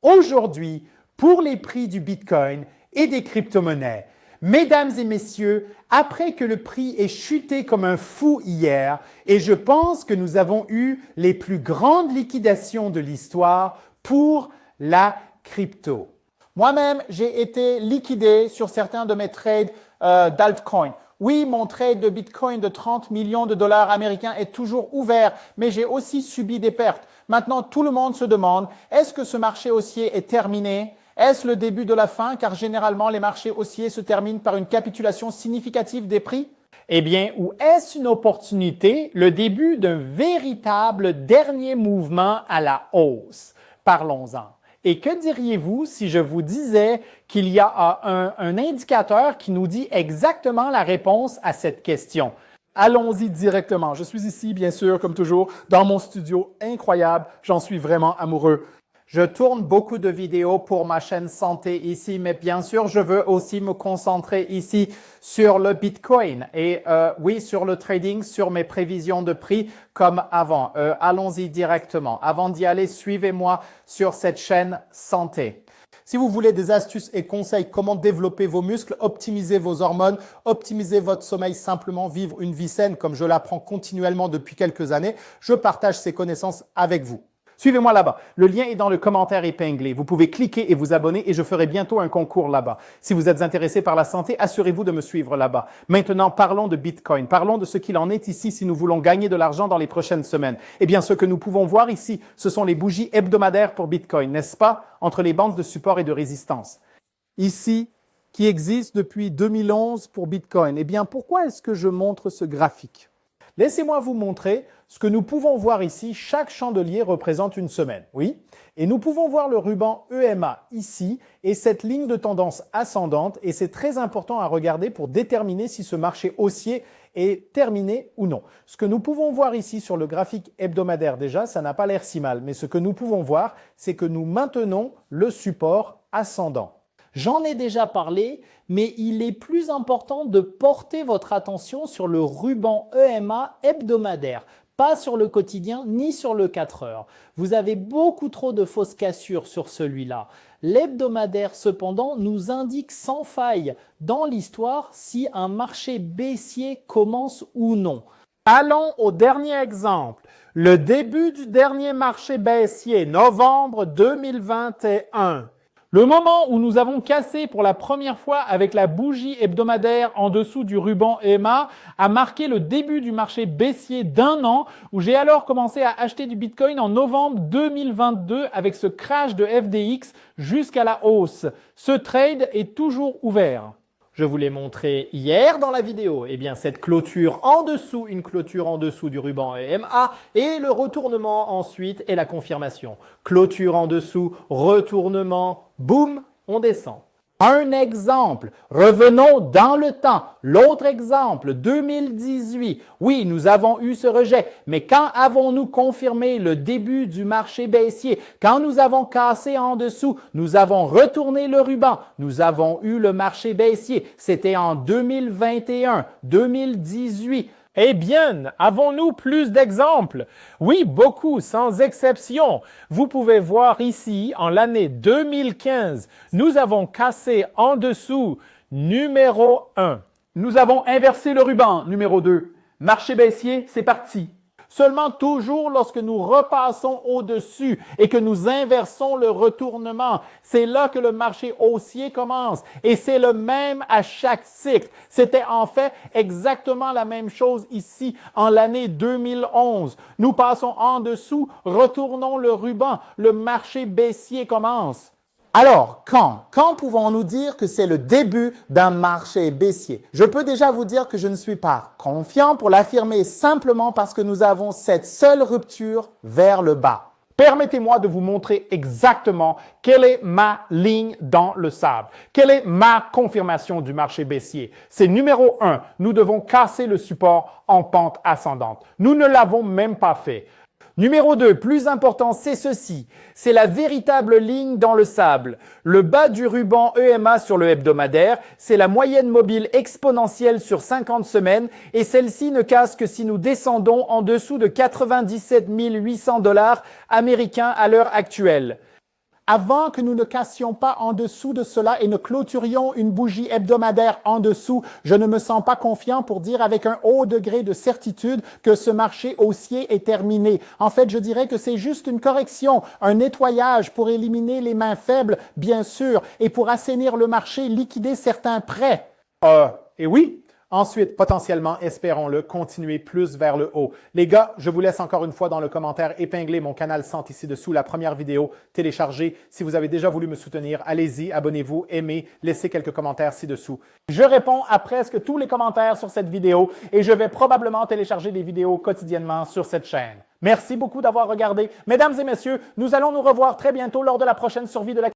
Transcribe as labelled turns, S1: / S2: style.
S1: aujourd'hui pour les prix du Bitcoin et des crypto-monnaies. Mesdames et messieurs, après que le prix ait chuté comme un fou hier, et je pense que nous avons eu les plus grandes liquidations de l'histoire pour la crypto. Moi-même, j'ai été liquidé sur certains de mes trades d'altcoin. Oui, mon trade de Bitcoin de 30 millions de dollars américains est toujours ouvert, mais j'ai aussi subi des pertes. Maintenant, tout le monde se demande, est-ce que ce marché haussier est terminé? Est-ce le début de la fin? Car généralement, les marchés haussiers se terminent par une capitulation significative des prix. Eh bien, ou est-ce une opportunité, le début d'un véritable dernier mouvement à la hausse? Parlons-en. Et que diriez-vous si je vous disais qu'il y a un indicateur qui nous dit exactement la réponse à cette question? Allons-y directement. Je suis ici, bien sûr, comme toujours, dans mon studio incroyable. J'en suis vraiment amoureux. Je tourne beaucoup de vidéos pour ma chaîne santé ici, mais bien sûr, je veux aussi me concentrer ici sur le Bitcoin et oui, sur le trading, sur mes prévisions de prix comme avant. Allons-y directement. Avant d'y aller, suivez-moi sur cette chaîne santé. Si vous voulez des astuces et conseils comment développer vos muscles, optimiser vos hormones, optimiser votre sommeil, simplement vivre une vie saine comme je l'apprends continuellement depuis quelques années, je partage ces connaissances avec vous. Suivez-moi là-bas. Le lien est dans le commentaire épinglé. Vous pouvez cliquer et vous abonner et je ferai bientôt un concours là-bas. Si vous êtes intéressé par la santé, assurez-vous de me suivre là-bas. Maintenant, parlons de Bitcoin. Parlons de ce qu'il en est ici si nous voulons gagner de l'argent dans les prochaines semaines. Eh bien, ce que nous pouvons voir ici, ce sont les bougies hebdomadaires pour Bitcoin, n'est-ce pas? Entre les bandes de support et de résistance. Ici, qui existe depuis 2011 pour Bitcoin. Eh bien, pourquoi est-ce que je montre ce graphique? Laissez-moi vous montrer ce que nous pouvons voir ici. Chaque chandelier représente une semaine, oui. Et nous pouvons voir le ruban EMA ici et cette ligne de tendance ascendante. Et c'est très important à regarder pour déterminer si ce marché haussier est terminé ou non. Ce que nous pouvons voir ici sur le graphique hebdomadaire déjà, ça n'a pas l'air si mal. Mais ce que nous pouvons voir, c'est que nous maintenons le support ascendant. J'en ai déjà parlé, mais il est plus important de porter votre attention sur le ruban EMA hebdomadaire, pas sur le quotidien ni sur le 4 heures. Vous avez beaucoup trop de fausses cassures sur celui-là. L'hebdomadaire, cependant, nous indique sans faille dans l'histoire si un marché baissier commence ou non. Allons au dernier exemple. Le début du dernier marché baissier, novembre 2021. Le moment où nous avons cassé pour la première fois avec la bougie hebdomadaire en dessous du ruban EMA a marqué le début du marché baissier d'un an où j'ai alors commencé à acheter du Bitcoin en novembre 2022 avec ce crash de FDX jusqu'à la hausse. Ce trade est toujours ouvert. Je vous l'ai montré hier dans la vidéo. Eh bien, cette clôture en dessous, une clôture en dessous du ruban EMA et le retournement ensuite et la confirmation. Clôture en dessous, retournement, boum, on descend. Un exemple, revenons dans le temps. L'autre exemple, 2018. Oui, nous avons eu ce rejet, mais quand avons-nous confirmé le début du marché baissier? Quand nous avons cassé en dessous, nous avons retourné le ruban. Nous avons eu le marché baissier. C'était en 2021, 2018. Eh bien, avons-nous plus d'exemples? Oui, beaucoup, sans exception. Vous pouvez voir ici, en l'année 2015, nous avons cassé en dessous numéro 1.
S2: Nous avons inversé le ruban, numéro 2. Marché baissier, c'est parti.
S1: Seulement toujours lorsque nous repassons au-dessus et que nous inversons le retournement, c'est là que le marché haussier commence. Et c'est le même à chaque cycle. C'était en fait exactement la même chose ici en l'année 2011. Nous passons en dessous, retournons le ruban, le marché baissier commence. Alors, quand pouvons-nous dire que c'est le début d'un marché baissier? Je peux déjà vous dire que je ne suis pas confiant pour l'affirmer simplement parce que nous avons cette seule rupture vers le bas. Permettez-moi de vous montrer exactement quelle est ma ligne dans le sable. Quelle est ma confirmation du marché baissier? C'est numéro 1, nous devons casser le support en pente ascendante. Nous ne l'avons même pas fait. Numéro 2, plus important, c'est ceci. C'est la véritable ligne dans le sable. Le bas du ruban EMA sur le hebdomadaire, c'est la moyenne mobile exponentielle sur 50 semaines et celle-ci ne casse que si nous descendons en dessous de 97 800 $ américains à l'heure actuelle. avant que nous ne cassions pas en dessous de cela et ne clôturions une bougie hebdomadaire en dessous, je ne me sens pas confiant pour dire avec un haut degré de certitude que ce marché haussier est terminé. En fait, je dirais que c'est juste une correction, un nettoyage pour éliminer les mains faibles, bien sûr, et pour assainir le marché, liquider certains prêts. Et oui. Ensuite, potentiellement, espérons-le, continuer plus vers le haut. Les gars, je vous laisse encore une fois dans le commentaire épingler mon canal Sente ici dessous, la première vidéo téléchargée. Si vous avez déjà voulu me soutenir, allez-y, abonnez-vous, aimez, laissez quelques commentaires ci-dessous. Je réponds à presque tous les commentaires sur cette vidéo et je vais probablement télécharger des vidéos quotidiennement sur cette chaîne. Merci beaucoup d'avoir regardé. Mesdames et messieurs, nous allons nous revoir très bientôt lors de la prochaine survie de la